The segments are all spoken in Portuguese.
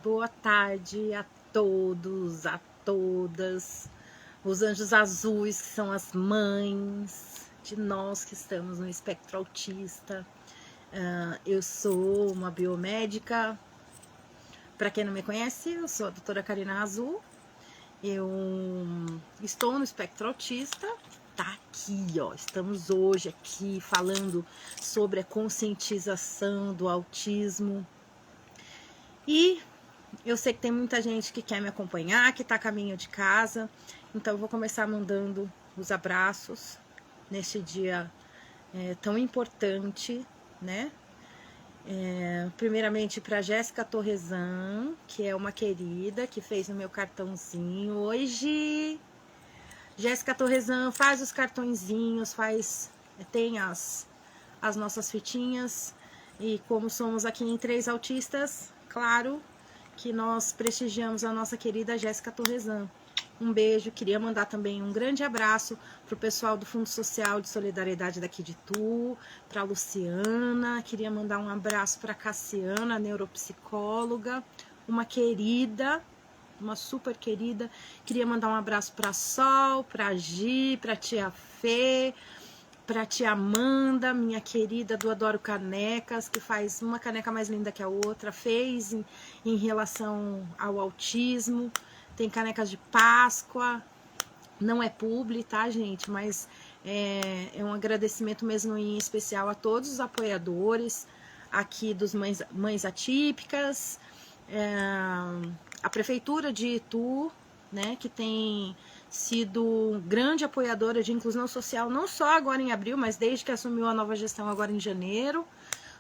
Boa tarde a todos, a todas, os anjos azuis, que são as mães de nós que estamos no espectro autista. Eu sou uma biomédica. Para quem não me conhece, eu sou a doutora Karina Azul. Eu estou no espectro autista. Tá aqui, ó. Estamos hoje aqui falando sobre a conscientização do autismo. E eu sei que tem muita gente que quer me acompanhar, que está a caminho de casa. Então eu vou começar mandando os abraços neste dia tão importante, né? Primeiramente para Jéssica Torresan, que é uma querida, que fez o meu cartãozinho hoje. Jéssica Torresan faz os cartõezinhos, tem as nossas fitinhas. E como somos aqui em 3 autistas, claro que nós prestigiamos a nossa querida Jéssica Torresan. Um beijo, queria mandar também um grande abraço para o pessoal do Fundo Social de Solidariedade daqui de Itu, para a Luciana, queria mandar um abraço para a Cassiana, neuropsicóloga, uma querida, uma super querida, queria mandar um abraço para a Sol, para a Gi, para a tia Fê, para a tia Amanda, minha querida do Adoro Canecas, que faz uma caneca mais linda que a outra, fez em relação ao autismo. Tem canecas de Páscoa, não é publi, tá, gente? Mas é um agradecimento mesmo em especial a todos os apoiadores aqui dos Mães Atípicas, a Prefeitura de Itu, né, que tem sido grande apoiadora de inclusão social, não só agora em abril, mas desde que assumiu a nova gestão agora em janeiro.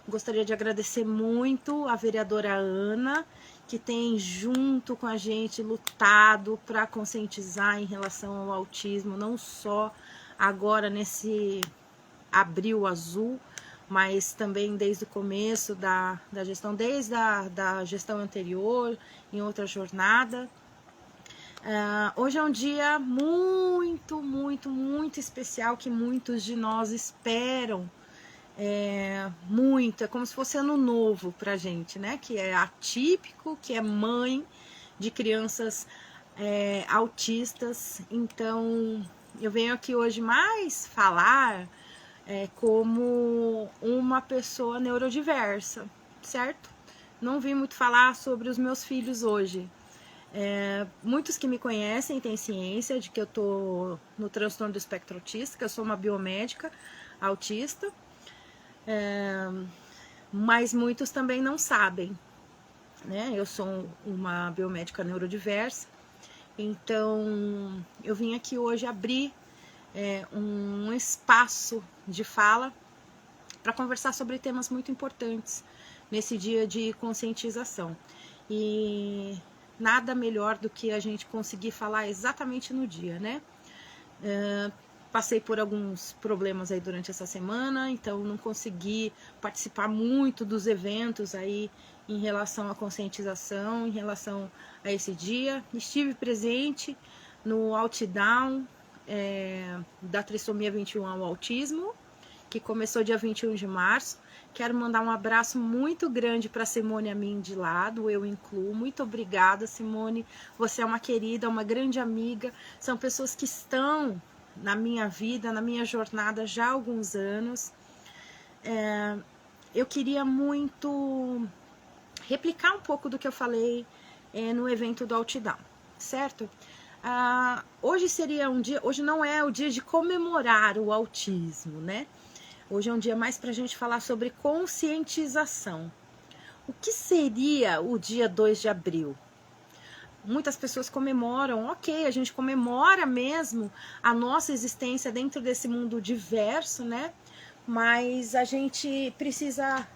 Gostaria de agradecer muito a vereadora Ana, que tem junto com a gente lutado para conscientizar em relação ao autismo, não só agora nesse abril azul, mas também desde o começo da gestão, desde da gestão anterior, em outra jornada. Hoje é um dia muito, muito, muito especial que muitos de nós esperam muito, é como se fosse ano novo pra gente, né? Que é atípico, que é mãe de crianças autistas. Então, eu venho aqui hoje mais falar como uma pessoa neurodiversa, certo? Não vim muito falar sobre os meus filhos hoje. Muitos que me conhecem têm ciência de que eu tô no transtorno do espectro autista, que eu sou uma biomédica autista. Mas muitos também não sabem, né? Eu sou uma biomédica neurodiversa, então eu vim aqui hoje abrir um espaço de fala para conversar sobre temas muito importantes nesse dia de conscientização. E nada melhor do que a gente conseguir falar exatamente no dia, né? Passei por alguns problemas aí durante essa semana, então não consegui participar muito dos eventos aí em relação à conscientização, em relação a esse dia. Estive presente no Outdown da Trissomia 21 ao Autismo, que começou dia 21 de março. Quero mandar um abraço muito grande para Simone Amin de lá, do Eu Incluo. Muito obrigada, Simone. Você é uma querida, uma grande amiga. São pessoas que estão na minha vida, na minha jornada já há alguns anos. Eu queria muito replicar um pouco do que eu falei no evento do Outdown, certo? Hoje seria um dia, hoje não é o dia de comemorar o autismo, né? Hoje é um dia mais para a gente falar sobre conscientização. O que seria o dia 2 de abril? Muitas pessoas comemoram, ok, a gente comemora mesmo a nossa existência dentro desse mundo diverso, né? Mas a gente precisa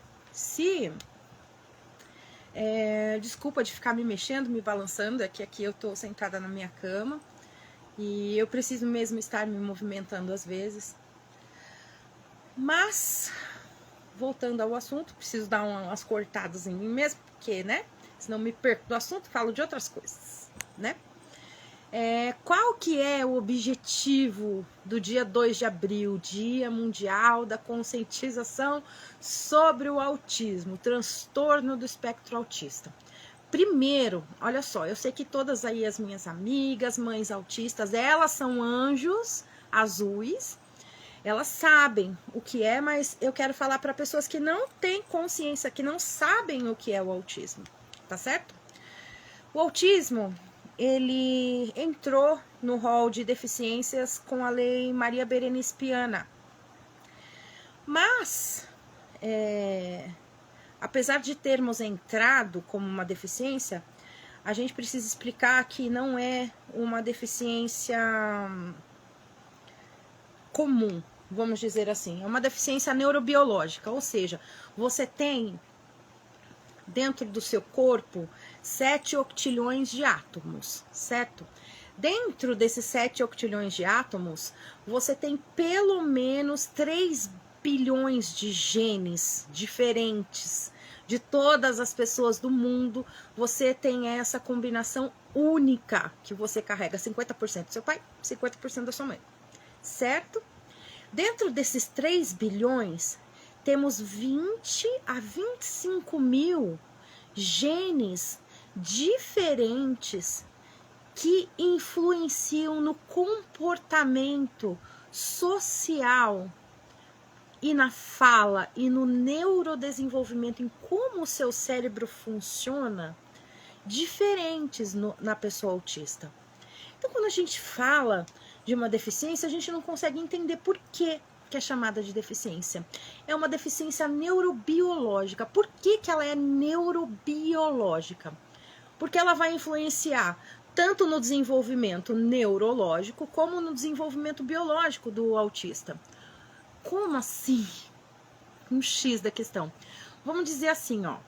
desculpa de ficar me mexendo, me balançando, é que aqui eu tô sentada na minha cama e eu preciso mesmo estar me movimentando às vezes. Mas, voltando ao assunto, preciso dar umas cortadas em mim mesmo, porque, né? Senão me perco do assunto, falo de outras coisas, né? Qual que é o objetivo do dia 2 de abril, Dia Mundial da Conscientização sobre o Autismo, transtorno do espectro autista? Primeiro, olha só, eu sei que todas aí as minhas amigas, mães autistas, elas são anjos azuis, elas sabem o que é, mas eu quero falar para pessoas que não têm consciência, que não sabem o que é o autismo, tá certo? O autismo, ele entrou no rol de deficiências com a Lei Maria Berenice Piana, mas apesar de termos entrado como uma deficiência, a gente precisa explicar que não é uma deficiência comum, vamos dizer assim. É uma deficiência neurobiológica, ou seja, você tem dentro do seu corpo 7 octilhões de átomos, certo? Dentro desses 7 octilhões de átomos, você tem pelo menos 3 bilhões de genes diferentes de todas as pessoas do mundo. Você tem essa combinação única que você carrega, 50% do seu pai, 50% da sua mãe, certo? Dentro desses 3 bilhões, temos 20 a 25 mil genes diferentes que influenciam no comportamento social e na fala e no neurodesenvolvimento, em como o seu cérebro funciona, diferentes na pessoa autista. Então, quando a gente fala de uma deficiência, a gente não consegue entender por que é chamada de deficiência. É uma deficiência neurobiológica. Por que ela é neurobiológica? Porque ela vai influenciar tanto no desenvolvimento neurológico como no desenvolvimento biológico do autista. Como assim? Um X da questão. Vamos dizer assim, ó.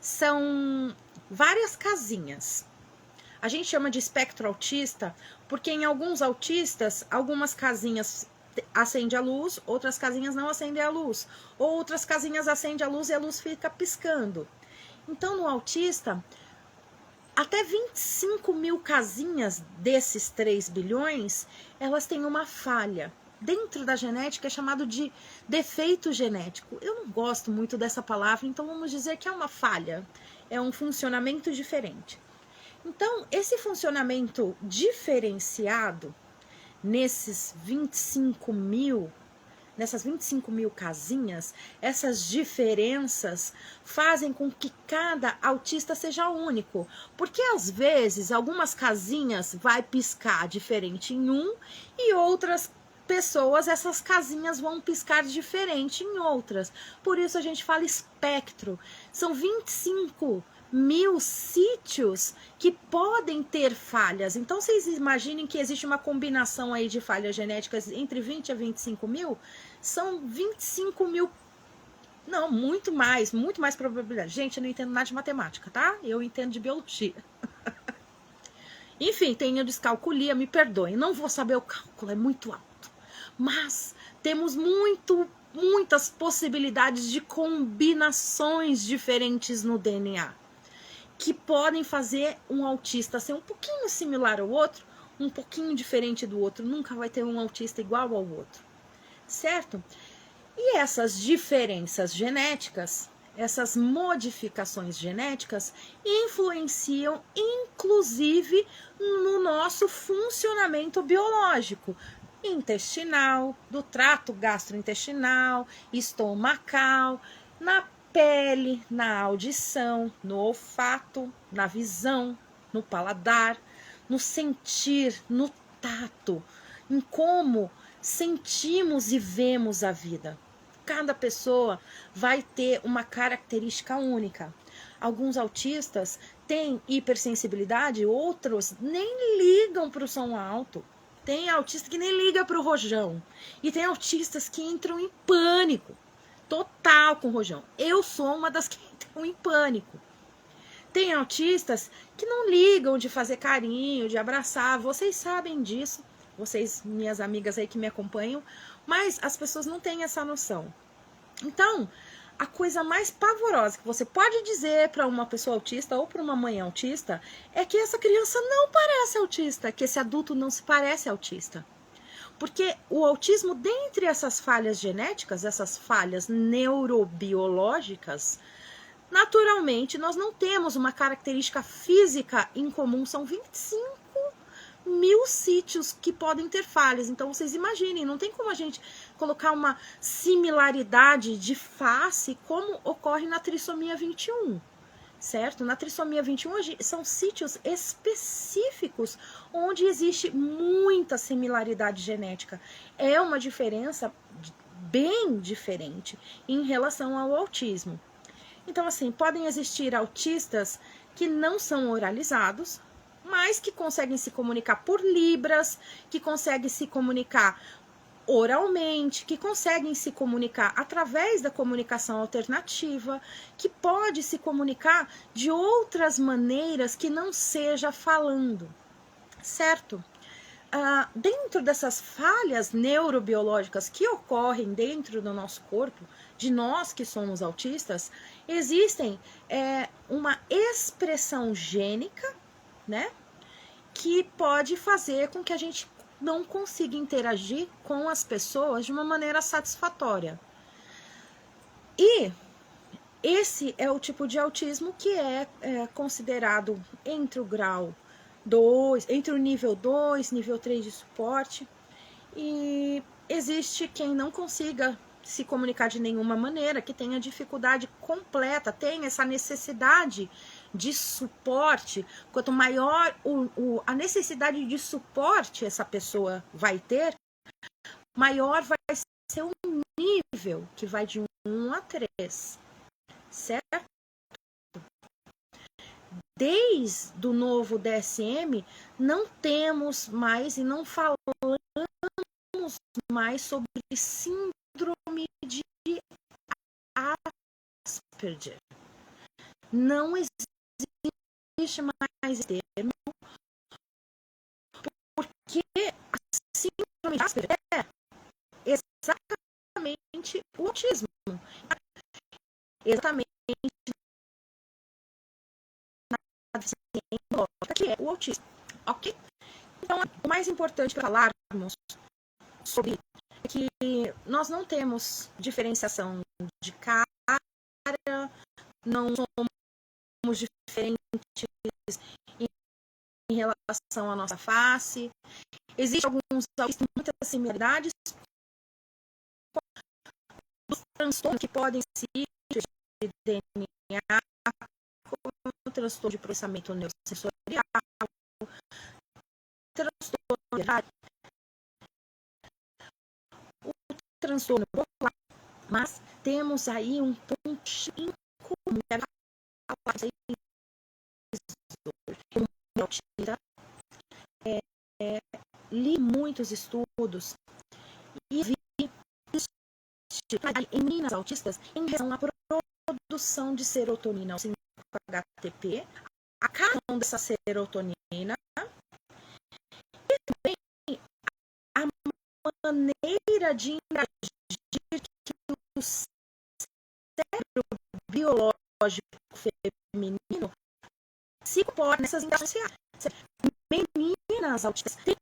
São várias casinhas. A gente chama de espectro autista porque em alguns autistas, algumas casinhas acende a luz, outras casinhas não acendem a luz. Outras casinhas acendem a luz e a luz fica piscando. Então, no autista, até 25 mil casinhas desses 3 bilhões, elas têm uma falha. Dentro da genética é chamado de defeito genético. Eu não gosto muito dessa palavra, então vamos dizer que é uma falha. É um funcionamento diferente. Então, esse funcionamento diferenciado nessas 25 mil casinhas, essas diferenças fazem com que cada autista seja único. Porque às vezes algumas casinhas vai piscar diferente em um e outras pessoas, essas casinhas vão piscar diferente em outras. Por isso a gente fala espectro. São 25 mil sítios que podem ter falhas. Então, vocês imaginem que existe uma combinação aí de falhas genéticas entre 20 a 25 mil. São 25 mil... Não, muito mais probabilidade. Gente, eu não entendo nada de matemática, tá? Eu entendo de biologia. Enfim, tenho descalculia, me perdoem. Não vou saber o cálculo, é muito alto. Mas temos muitas possibilidades de combinações diferentes no DNA que podem fazer um autista ser um pouquinho similar ao outro, um pouquinho diferente do outro. Nunca vai ter um autista igual ao outro, certo? E essas diferenças genéticas, essas modificações genéticas, influenciam inclusive no nosso funcionamento biológico, intestinal, do trato gastrointestinal, estomacal, na pele, na audição, no olfato, na visão, no paladar, no sentir, no tato, em como sentimos e vemos a vida. Cada pessoa vai ter uma característica única. Alguns autistas têm hipersensibilidade, outros nem ligam para o som alto. Tem autista que nem liga para o rojão. E tem autistas que entram em pânico total com o rojão. Eu sou uma das que entram em pânico. Tem autistas que não ligam de fazer carinho, de abraçar. Vocês sabem disso. Vocês, minhas amigas aí que me acompanham. Mas as pessoas não têm essa noção. Então, a coisa mais pavorosa que você pode dizer para uma pessoa autista ou para uma mãe autista é que essa criança não parece autista, que esse adulto não se parece autista. Porque o autismo, dentre essas falhas genéticas, essas falhas neurobiológicas, Naturalmente, nós não temos uma característica física em comum, são 25.000 sítios que podem ter falhas. Então, vocês imaginem, não tem como a gente colocar uma similaridade de face como ocorre na trissomia 21, certo? Na trissomia 21 são sítios específicos onde existe muita similaridade genética. É uma diferença bem diferente em relação ao autismo. Então, assim, podem existir autistas que não são oralizados, mas que conseguem se comunicar por libras, que conseguem se comunicar oralmente, que conseguem se comunicar através da comunicação alternativa, que pode se comunicar de outras maneiras que não seja falando, certo? Dentro dessas falhas neurobiológicas que ocorrem dentro do nosso corpo, de nós que somos autistas, existem uma expressão gênica, né, que pode fazer com que a gente não consiga interagir com as pessoas de uma maneira satisfatória. E esse é o tipo de autismo que é considerado entre o grau 2, entre o nível 2, nível 3 de suporte. E existe quem não consiga se comunicar de nenhuma maneira, que tenha dificuldade completa, tem essa necessidade de suporte. Quanto maior a necessidade de suporte essa pessoa vai ter, maior vai ser o nível, que vai de 1 a 3, certo? Desde o novo DSM, não temos mais e não falamos mais sobre síndrome de Asperger. Não existe mais termo, porque a síndrome de Asperger é exatamente o autismo. Exatamente que é o autismo, ok? Então, o mais importante para falarmos sobre é que nós não temos diferenciação de cara, não somos diferentes em relação à nossa face. Existem alguns autistas com muitas similaridades, dos transtornos que podem ser de DNA, como o transtorno de processamento neurosensorial, o transtorno bipolar, mas temos aí um ponto em comum. Li muitos estudos e vi em meninas autistas em relação à produção de serotonina, o 5-HTP, a carga dessa serotonina e também a maneira de interagir que o cérebro biológico feminino se comporta nessas interações sociais. Meninas autistas têm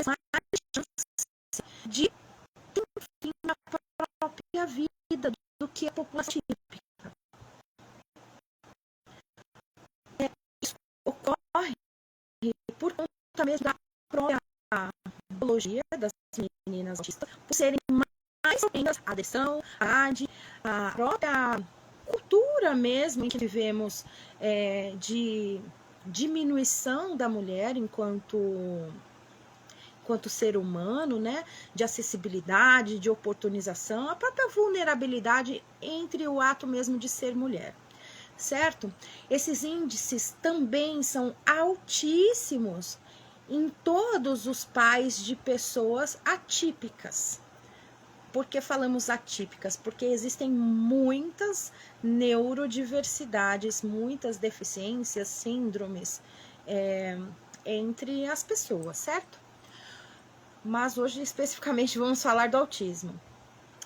mais chance de, enfim, a própria vida do que a população típica. Isso ocorre por conta mesmo da própria biologia das meninas autistas, por serem mais propendas à agressão, à própria cultura mesmo em que vivemos, de diminuição da mulher enquanto ser humano, né, de acessibilidade, de oportunização, a própria vulnerabilidade entre o ato mesmo de ser mulher, certo? Esses índices também são altíssimos em todos os pais de pessoas atípicas. Por que falamos atípicas? Porque existem muitas neurodiversidades, muitas deficiências, síndromes entre as pessoas, certo? Mas hoje especificamente vamos falar do autismo.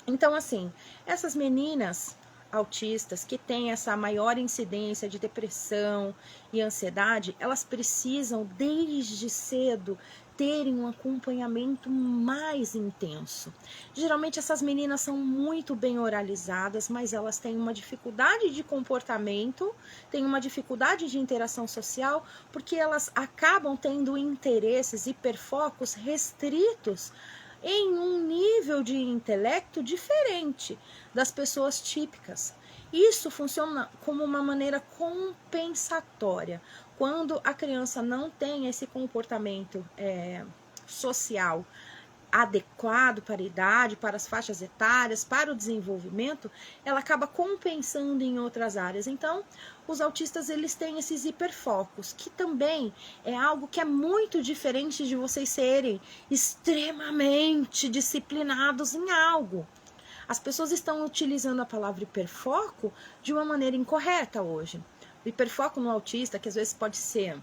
Então, assim, essas meninas autistas que têm essa maior incidência de depressão e ansiedade, elas precisam desde cedo terem um acompanhamento mais intenso. Geralmente essas meninas são muito bem oralizadas, mas elas têm uma dificuldade de comportamento, têm uma dificuldade de interação social, porque elas acabam tendo interesses, hiperfocos restritos em um nível de intelecto diferente das pessoas típicas. Isso funciona como uma maneira compensatória. Quando a criança não tem esse comportamento social adequado para a idade, para as faixas etárias, para o desenvolvimento, ela acaba compensando em outras áreas. Então, os autistas, eles têm esses hiperfocos, que também é algo que é muito diferente de vocês serem extremamente disciplinados em algo. As pessoas estão utilizando a palavra hiperfoco de uma maneira incorreta hoje. O hiperfoco no autista, que às vezes pode ser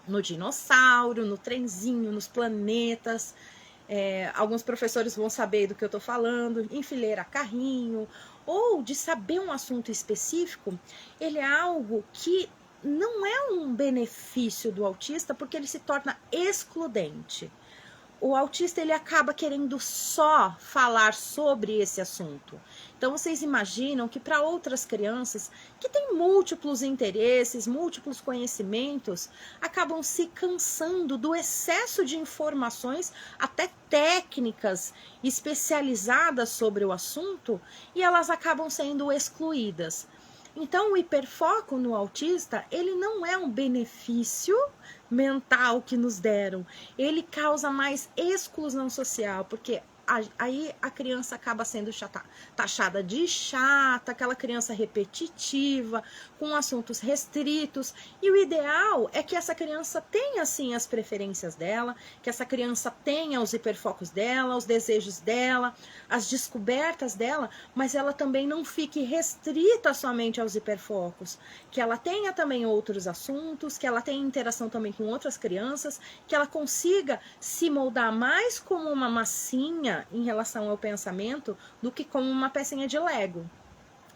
no dinossauro, no trenzinho, nos planetas. Alguns professores vão saber do que eu estou falando, enfileira carrinho, ou de saber um assunto específico, ele é algo que não é um benefício do autista, porque ele se torna excludente. O autista, ele acaba querendo só falar sobre esse assunto. Então, vocês imaginam que para outras crianças que têm múltiplos interesses, múltiplos conhecimentos, acabam se cansando do excesso de informações, até técnicas especializadas sobre o assunto, e elas acabam sendo excluídas. Então, o hiperfoco no autista, ele não é um benefício mental que nos deram. Ele causa mais exclusão social, porque aí a criança acaba sendo taxada de chata, aquela criança repetitiva, com assuntos restritos. E o ideal é que essa criança tenha, sim, as preferências dela, que essa criança tenha os hiperfocos dela, os desejos dela, as descobertas dela, mas ela também não fique restrita somente aos hiperfocos, que ela tenha também outros assuntos, que ela tenha interação também com outras crianças, que ela consiga se moldar mais como uma massinha em relação ao pensamento do que como uma pecinha de Lego.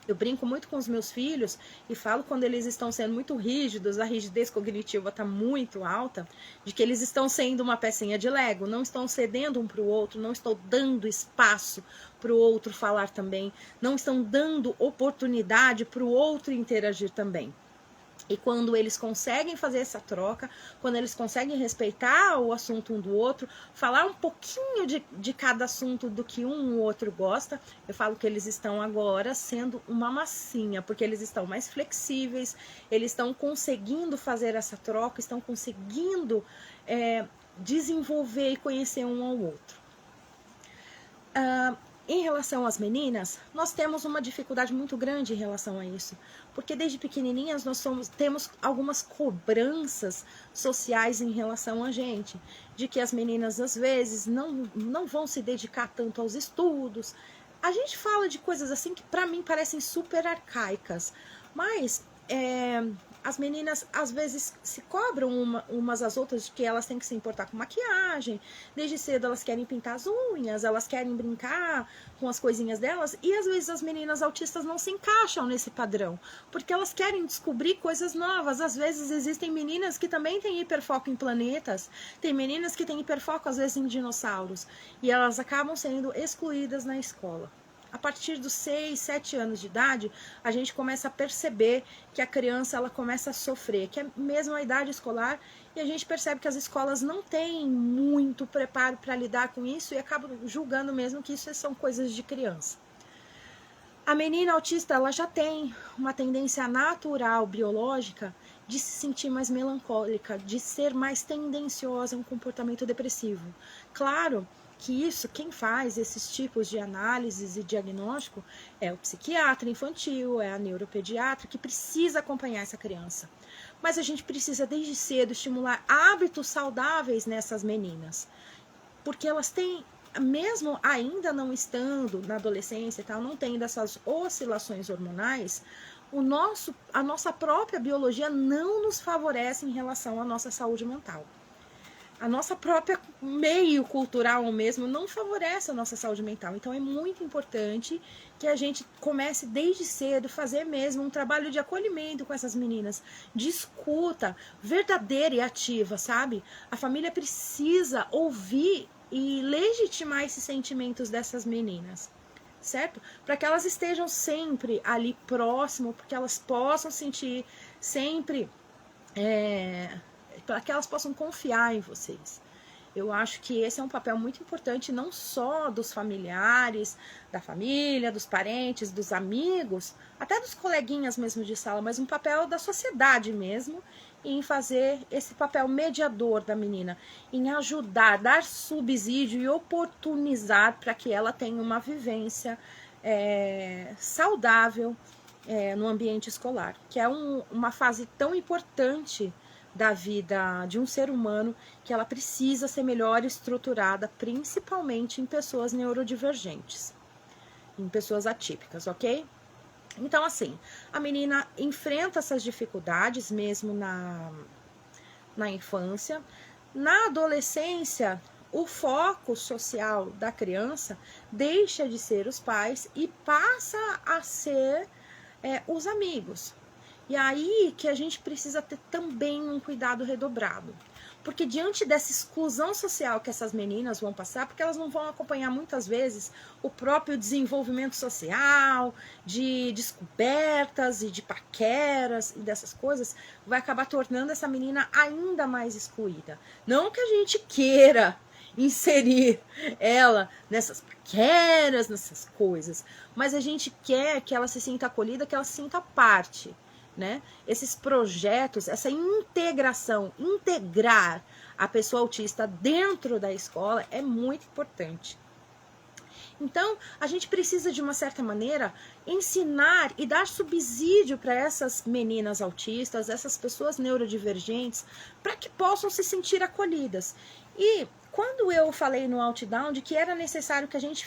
Eu brinco muito com os meus filhos e falo, quando eles estão sendo muito rígidos, a rigidez cognitiva está muito alta, de que eles estão sendo uma pecinha de Lego, não estão cedendo um para o outro, não estão dando espaço para o outro falar também, não estão dando oportunidade para o outro interagir também. E quando eles conseguem fazer essa troca, quando eles conseguem respeitar o assunto um do outro, falar um pouquinho de cada assunto do que um ou outro gosta, eu falo que eles estão agora sendo uma massinha, porque eles estão mais flexíveis, eles estão conseguindo fazer essa troca, estão conseguindo desenvolver e conhecer um ao outro. Em relação às meninas, nós temos uma dificuldade muito grande em relação a isso, porque desde pequenininhas nós temos algumas cobranças sociais em relação a gente, de que as meninas às vezes não vão se dedicar tanto aos estudos. A gente fala de coisas assim que para mim parecem super arcaicas, mas as meninas às vezes se cobram umas às outras de que elas têm que se importar com maquiagem, desde cedo elas querem pintar as unhas, elas querem brincar com as coisinhas delas, e às vezes as meninas autistas não se encaixam nesse padrão, porque elas querem descobrir coisas novas. Às vezes existem meninas que também têm hiperfoco em planetas, tem meninas que têm hiperfoco às vezes em dinossauros, e elas acabam sendo excluídas na escola. A partir dos 6, 7 anos de idade, a gente começa a perceber que a criança ela começa a sofrer, que é mesmo a idade escolar, e a gente percebe que as escolas não têm muito preparo para lidar com isso e acabam julgando mesmo que isso são coisas de criança. A menina autista, ela já tem uma tendência natural, biológica, de se sentir mais melancólica, de ser mais tendenciosa a um comportamento depressivo. Claro que isso, quem faz esses tipos de análises e diagnóstico é o psiquiatra infantil, é a neuropediatra, que precisa acompanhar essa criança. Mas a gente precisa desde cedo estimular hábitos saudáveis nessas meninas, porque elas têm, mesmo ainda não estando na adolescência e tal, não tendo essas oscilações hormonais, a nossa própria biologia não nos favorece em relação à nossa saúde mental. a nossa própria meio cultural mesmo não favorece a nossa saúde mental. Então é muito importante que a gente comece desde cedo fazer mesmo um trabalho de acolhimento com essas meninas, de escuta verdadeira e ativa, sabe? A família precisa ouvir e legitimar esses sentimentos dessas meninas, certo? Para que elas estejam sempre ali próximo, porque elas possam sentir sempre, para que elas possam confiar em vocês. Eu acho que esse é um papel muito importante, não só dos familiares, da família, dos parentes, dos amigos, até dos coleguinhas mesmo de sala, mas um papel da sociedade mesmo, em fazer esse papel mediador da menina, em ajudar, dar subsídio e oportunizar para que ela tenha uma vivência saudável no ambiente escolar, que é uma fase tão importante da vida de um ser humano, que ela precisa ser melhor estruturada, principalmente em pessoas neurodivergentes, em pessoas atípicas, ok? Então, assim, a menina enfrenta essas dificuldades mesmo na infância. Na adolescência, o foco social da criança deixa de ser os pais e passa a ser os amigos. E aí que a gente precisa ter também um cuidado redobrado. Porque diante dessa exclusão social que essas meninas vão passar, porque elas não vão acompanhar muitas vezes o próprio desenvolvimento social, de descobertas e de paqueras e dessas coisas, vai acabar tornando essa menina ainda mais excluída. Não que a gente queira inserir ela nessas paqueras, nessas coisas, mas a gente quer que ela se sinta acolhida, que ela se sinta parte. Né? Esses projetos, essa integração, integrar a pessoa autista dentro da escola é muito importante. Então, a gente precisa, de uma certa maneira, ensinar e dar subsídio para essas meninas autistas, essas pessoas neurodivergentes, para que possam se sentir acolhidas. E quando eu falei no Outdown de que era necessário que a gente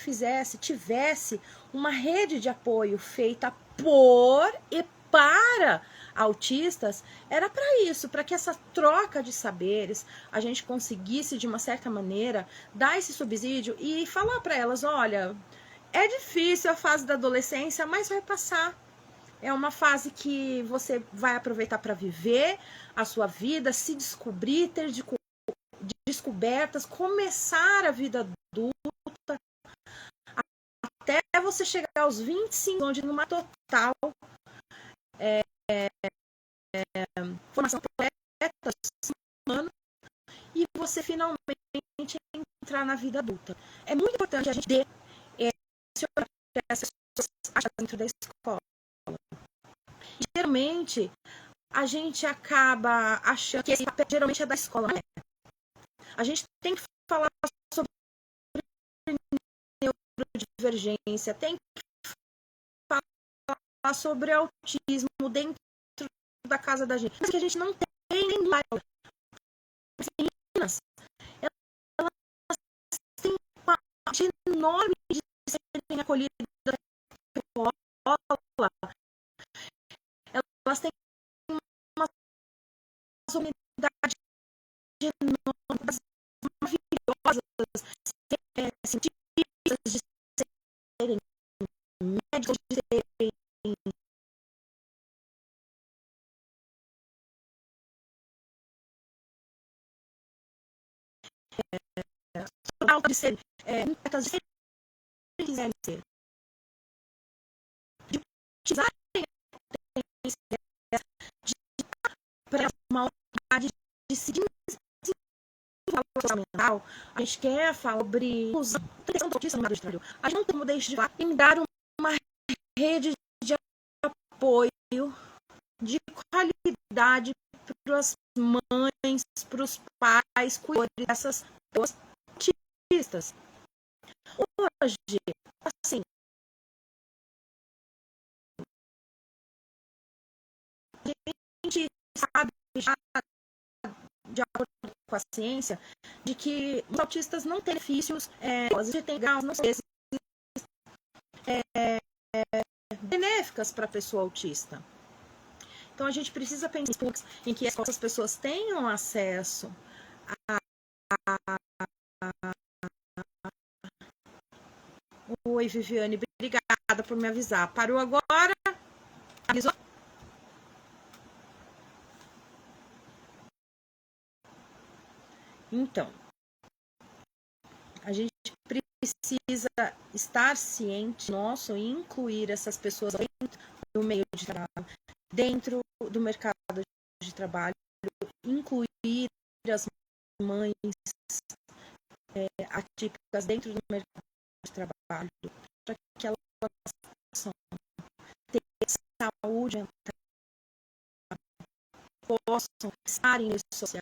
tivesse uma rede de apoio feita por e para autistas, era para isso, para que essa troca de saberes a gente conseguisse, de uma certa maneira, dar esse subsídio e falar para elas, olha, é difícil a fase da adolescência, mas vai passar. É uma fase que você vai aproveitar para viver a sua vida, se descobrir, ter descobertas, começar a vida adulta, até você chegar aos 25, onde numa total formação completa, um ano, e você finalmente entrar na vida adulta. É muito importante a gente ter essas pessoas dentro da escola. Geralmente, a gente acaba achando que esse papel geralmente é da escola. Não é? A gente tem que falar sobre neurodivergência, tem que falar sobre autismo dentro da casa da gente. Mas que a gente não tem nem lá. As meninas, elas têm uma parte enorme de serem acolhidas pela escola. Elas têm uma unidade enorme, maravilhosas, cientistas de serem médicos, de serem de ser intérpretes, de ser quiserem ser, de utilizarem para uma unidade de se desenvolver mental. A gente quer falar sobre a questão do autismo no trabalho. A gente não tem como deixar de dar uma rede de apoio de qualidade para as mães, para os pais, cuidadores dessas pessoas autistas. Hoje, assim, a gente sabe já, de acordo com a ciência, de que os autistas não têm benefícios, de ter graus, não sei, benéficas para a pessoa autista. Então a gente precisa pensar em que essas pessoas tenham acesso a Oi, Viviane, obrigada por me avisar. Parou agora? Avisou? Então, a gente precisa estar ciente nosso e incluir essas pessoas dentro do meio de trabalho, dentro do mercado de trabalho, incluir as mães atípicas dentro do mercado de trabalho, para que elas possam ter saúde mental, possam estar em rede social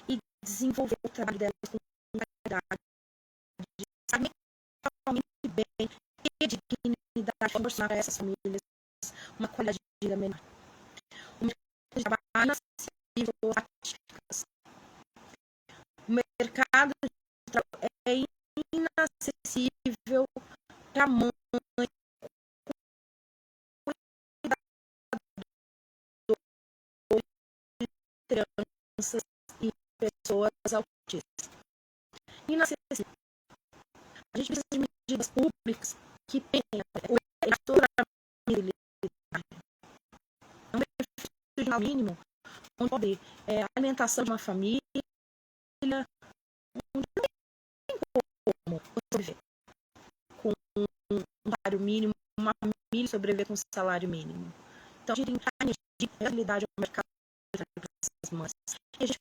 e desenvolver o trabalho delas com qualidade, saber realmente bem e dignidade, proporcionar a essas famílias uma qualidade de vida melhor. O mercado de trabalho inacessível atípicas. O mercado de trabalho é inacessível para a mãe crianças e pessoas autistas. Inacessível. A gente precisa de medidas públicas que tenham o eleitor um benefício mínimo, onde pode a alimentação de uma família, onde não tem como você viver com um salário mínimo, uma família sobreviver com um salário mínimo. Então, a gente tem que dar realidade ao mercado para essas mães. E a gente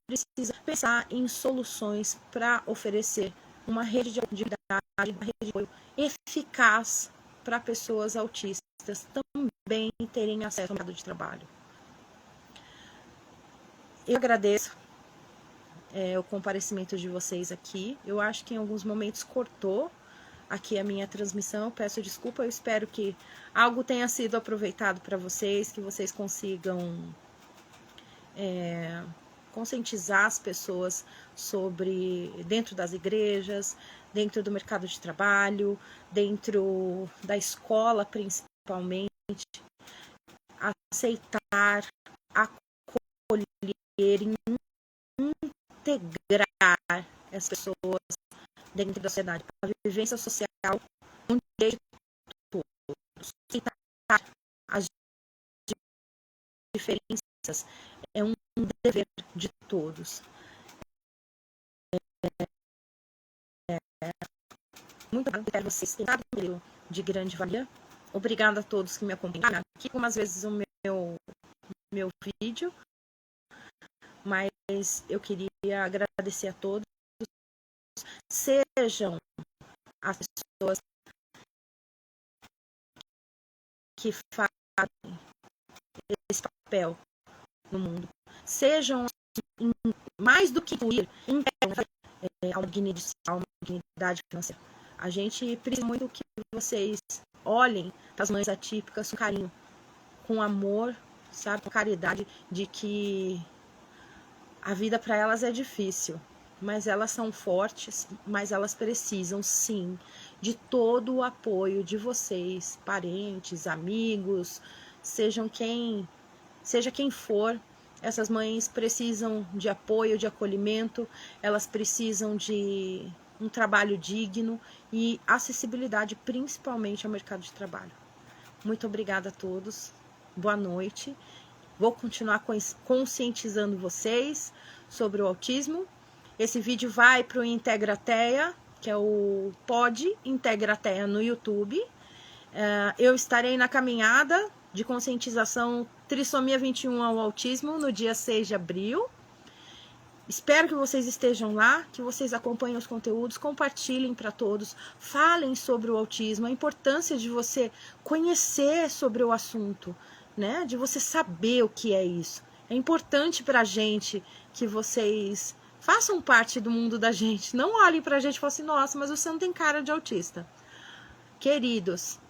precisa pensar em soluções para oferecer uma rede de atividade, uma rede de apoio eficaz para pessoas autistas também terem acesso ao mercado de trabalho. Eu agradeço o comparecimento de vocês aqui. Eu acho que em alguns momentos cortou aqui a minha transmissão. Eu peço desculpa, eu espero que algo tenha sido aproveitado para vocês, que vocês consigam conscientizar as pessoas sobre, dentro das igrejas, dentro do mercado de trabalho, dentro da escola principalmente, aceitar, acolher, integrar as pessoas dentro da sociedade. A vivência social é um direito de todos. Aceitar as diferenças é um dever de todos. Muito obrigada por vocês terem dado de grande valia. Obrigada a todos que me acompanharam aqui, algumas vezes o meu vídeo, mas eu queria agradecer a todos. Sejam as pessoas que fazem esse papel no mundo, sejam mais do que incluir a dignidade financeira. A gente precisa muito que vocês olhem para as mães atípicas com carinho, com amor, sabe, com caridade, de que a vida para elas é difícil, mas elas são fortes, mas elas precisam sim de todo o apoio de vocês, parentes, amigos, seja quem for. Essas mães precisam de apoio, de acolhimento, elas precisam de um trabalho digno e acessibilidade, principalmente ao mercado de trabalho. Muito obrigada a todos, boa noite. Vou continuar conscientizando vocês sobre o autismo. Esse vídeo vai para o Integrateia, que é o Pod Integrateia no YouTube. Eu estarei na caminhada de conscientização Trissomia 21 ao autismo no dia 6 de abril. Espero que vocês estejam lá, que vocês acompanhem os conteúdos, compartilhem para todos, falem sobre o autismo, a importância de você conhecer sobre o assunto, né? De você saber o que é isso. É importante para a gente que vocês façam parte do mundo da gente. Não olhem para a gente e falem assim, nossa, mas você não tem cara de autista. Queridos,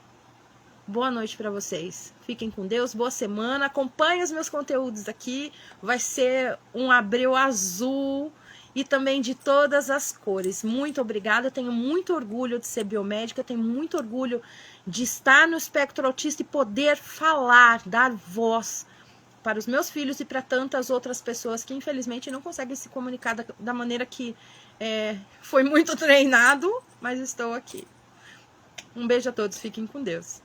boa noite para vocês. Fiquem com Deus, boa semana. Acompanhem os meus conteúdos aqui. Vai ser um abril azul e também de todas as cores. Muito obrigada. Eu tenho muito orgulho de ser biomédica. Tenho muito orgulho de estar no espectro autista e poder falar, dar voz para os meus filhos e para tantas outras pessoas que infelizmente não conseguem se comunicar da maneira que foi muito treinado, mas estou aqui. Um beijo a todos, fiquem com Deus.